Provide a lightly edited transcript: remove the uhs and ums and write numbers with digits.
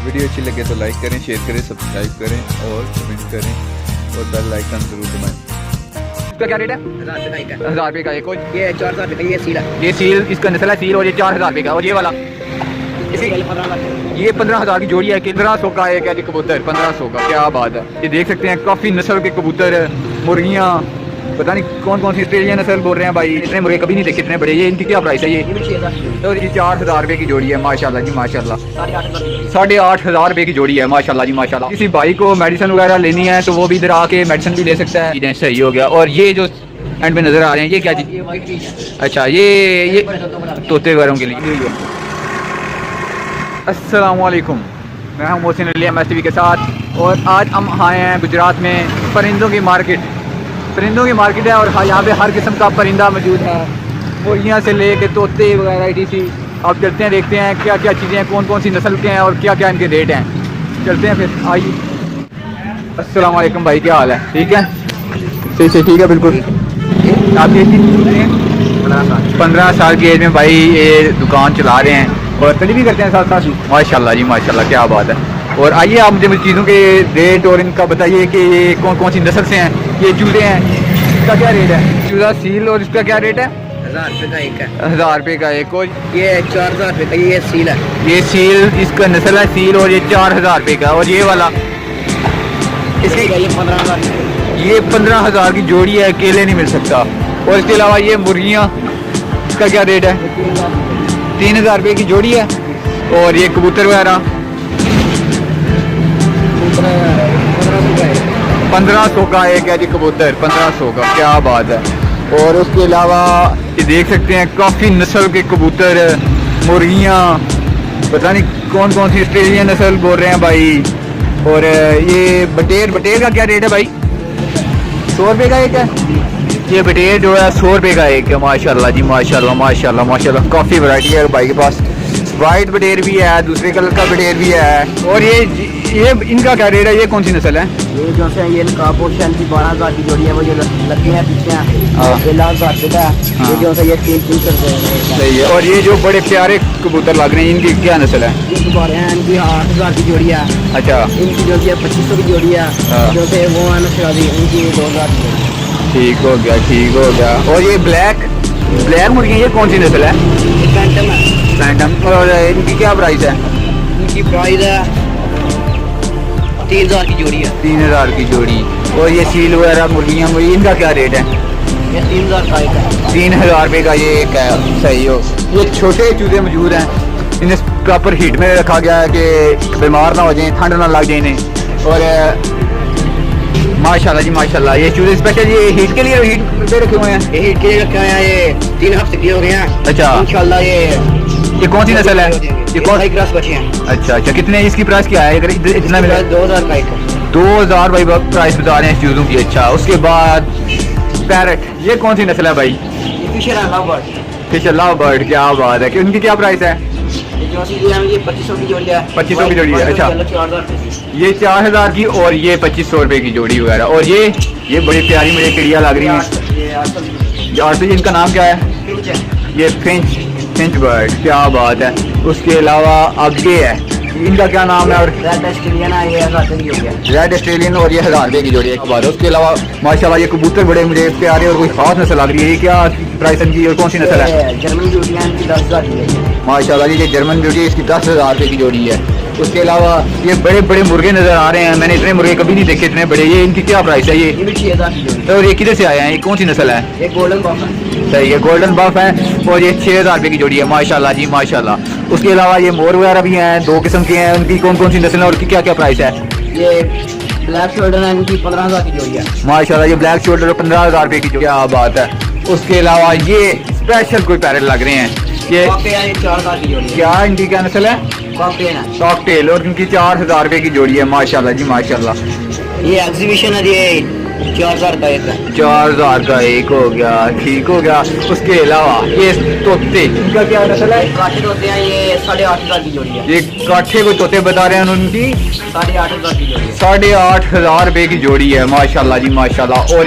Video अच्छी लगे तो लाइक करें, शेयर करें, सब्सक्राइब करें और कमेंट करें और बेल आइकन जरूर दबाएं। इसका क्या रेट है? 1000 रुपये का एक। ये 4000 रुपये ये सील है। ये सील, इसका नस्ल है सील, और ये 4000 रुपये का। और ये वाला ये 15000 की जोड़ी है। 1500 का एक है जी कबूतर, 1500 का। क्या बात है। ये देख सकते हैं काफ़ी नस्ल के कबूतर, मुर्गियाँ, पता नहीं कौन कौन सी ऑस्ट्रेलियन नस्ल बोल रहे हैं भाई। इतने मुर्गे कभी नहीं देखे इतने बड़े। ये इनकी क्या प्राइस है? ये तो ये 4000 रुपये की जोड़ी है। माशाल्लाह जी माशाल्लाह। 8500 रुपये की जोड़ी है। माशाल्लाह जी माशाल्लाह। किसी भाई को मेडिसिन वगैरह लेनी है तो वो भी इधर आके मेडिसिन भी ले सकता है। सही हो गया। और ये जो एंड में नज़र आ रहे हैं ये क्या जी? अच्छा ये तोते वगैरह के लिए। अस्सलामुअलैकुम, मैं हूं मोहसिन अली MSTV के साथ। और आज हम आए हैं गुजरात में परिंदों की मार्केट। परिंदों की मार्केट है और यहाँ पे हर किस्म का परिंदा मौजूद है, मुर्गियाँ से ले के तोते वगैरह etc। आप चलते हैं, देखते हैं क्या क्या चीज़ें हैं, कौन कौन सी नस्ल के हैं और क्या क्या इनके रेट हैं। चलते हैं फिर, आइए। अस्सलामुअलैकुम भाई, क्या हाल है? ठीक है, सही से ठीक है बिल्कुल। आप 15 साल की एज में भाई ये दुकान चला रहे हैं और स्टडी भी करते हैं साथ साथ। माशाल्लाह जी माशाल्लाह, क्या बात है। और आइए आप मुझे चीज़ों के रेट और इनका बताइए कि ये कौन कौन सी नस्ल से हैं। ये चूजे हैं, इसका क्या रेट है? चूजा सील, और इसका क्या रेट है? 1000 रुपये का एक है। 1000 रुपये का एक। और ये 4000 रुपये का ये सील है। ये सील, इसका नस्ल है सील, और ये 4000 रुपये का। और ये वाला इसके ये 15000। ये 15000 की जोड़ी है, अकेले नहीं मिल सकता। और इसके अलावा ये मुर्गियाँ, इसका क्या रेट है? 3000 रुपये की जोड़ी है। और ये कबूतर वगैरह 1500 का एक है जी कबूतर, 1500 का। क्या बात है। और उसके अलावा ये देख सकते हैं काफ़ी नस्ल के कबूतर, मुर्गियाँ, पता नहीं कौन कौन सी ऑस्ट्रेलियन नस्ल बोल रहे हैं भाई। और ये बटेर का क्या रेट है भाई? 100 रुपये का एक है। ये बटेर जो है 100 रुपये का एक है। माशाल्लाह जी माशाल्लाह माशाल्लाह माशाल्लाह। काफ़ी वैरायटी है भाई के पास। वाइट बटेर भी है, दूसरे कलर का बटेर भी है। और ये इनका क्या रेट है? ये कौन सी नस्ल है? ये जो है ये कापोशन की 12000 की जोड़ी है। वो जो लगे हैं पीछे हाँ। ये 1000 रुपये का है। हाँ। ये जो है ये 300 सही है। और ये जो बड़े प्यारे कबूतर लग रहे हैं, इनकी क्या नस्ल है? ये दोबारा हैं, इनकी 8000 की जोड़ी है। अच्छा, इनकी जो है 2500 की जोड़ी है। हाँ। जो है वो है नशरादी, इनकी 2000 की जोड़ी है। ठीक हो गया ठीक हो गया। और ये ब्लैक मुर्गियाँ, ये कौन सी नस्ल है? ये फैंटम है। फैंटम। और इनकी क्या प्राइस है? इनकी प्राइस है 3000 की जोड़ी है। 3000 की जोड़ी। और ये सील वगैरह मुर्गियाँ, इनका क्या रेट है? ये 3000 का एक है। 3000 रुपये का ये एक है। सही हो। ये छोटे चूजे मौजूद हैं, इन्हें प्रॉपर हीट में रखा गया है कि बीमार ना हो जाएं, ठंड ना लग जाए इन्हें। और माशाल्लाह जी माशाल्लाह, ये चूजे स्पेशल ये हीट के लिए हीट पे रखे हुए हैं। ये हीट के लिए रखे हैं। ये 3 हफ्ते के हो गए हैं। अच्छा। इंशाल्लाह ये कौन सी नस्ल है? ये कौन सी क्रॉस बचे हैं? अच्छा अच्छा, कितने इसकी प्राइस क्या है? अगर इतना मिला 2000 का एक है। 2000 भाई प्राइस बता रहे हैं चूजों की। अच्छा, उसके बाद पैरट, ये कौन सी नस्ल है भाई? ये फिशर है, love bird. Fish love bird. क्या बात है। कि उनकी क्या प्राइस है? ये जो सी ये 2500 की जोड़ी है। 2500 की जोड़ी है। अच्छा, 4000 ये 4000 की और ये 2500 रुपये की जोड़ी वगैरह। और ये बड़ी प्यारी मुझे चिड़िया लग रही है। और तो इनका नाम क्या है? ये फिंच बर्ड। क्या बात है। उसके अलावा आगे है, इनका क्या नाम है? और रेड ऑस्ट्रेलियन है, ये 1000 की हो गया। रेड ऑस्ट्रेलियन, और ये 1000 रुपये की जोड़ी एक बात है। उसके अलावा माशाल्लाह ये कबूतर बड़े मुझे प्यारे और कोई खास नस्ल लग रही है। ये क्या प्राइस इनकी और कौन सी नस्ल है? जर्मन ब्यूटी है, इनकी 10000 की है। माशाल्लाह ये जर्मन ब्यूटी, इसकी 10,000 रुपये की जोड़ी है। उसके अलावा ये बड़े बड़े मुर्गे नज़र आ रहे हैं, मैंने इतने मुर्गे कभी नहीं देखे इतने बड़े। ये इनकी क्या प्राइस है? ये भी 6000 की जोड़ी है। और ये किधर से आए हैं? ये कौन सी नस्ल है? ये गोल्डन बफ है। सही है, गोल्डन बफ है। और ये 6000 रुपये की जोड़ी है। माशाल्लाह जी माशाल्लाह। उसके अलावा ये मोर वगैरह भी हैं, 2 किस्म के हैं। उनकी कौन कौन सी नस्ल है और की क्या क्या प्राइस है? ये ब्लैक शोल्डर है, इनकी 15000 की जोड़ी है। माशाल्लाह ये ब्लैक शोल्डर 15000 रुपये की जोड़ी। क्या बात है। उसके अलावा ये स्पेशल कोई पैरेट लग रहे हैं। ये 4000 की जोड़ी है। क्या इनकी क्या नस्ल है? कॉकटेल है। कॉकटेल। और इनकी 4000 रुपये की जोड़ी है। माशाल्लाह जी माशाल्लाह। ये एग्जीबिशन है, ये 4000 का एक है। 4000 का एक हो गया। ठीक हो गया। उसके अलावा ये तोते, इनका क्या नस्ल है? काटे होते हैं, ये 8500 की जोड़ी है। ये काठे को तोते बता रहे हैं उनकी 8500 की जोड़ी है। 8500 रुपये की जोड़ी है। माशाल्लाह जी माशाल्लाह। और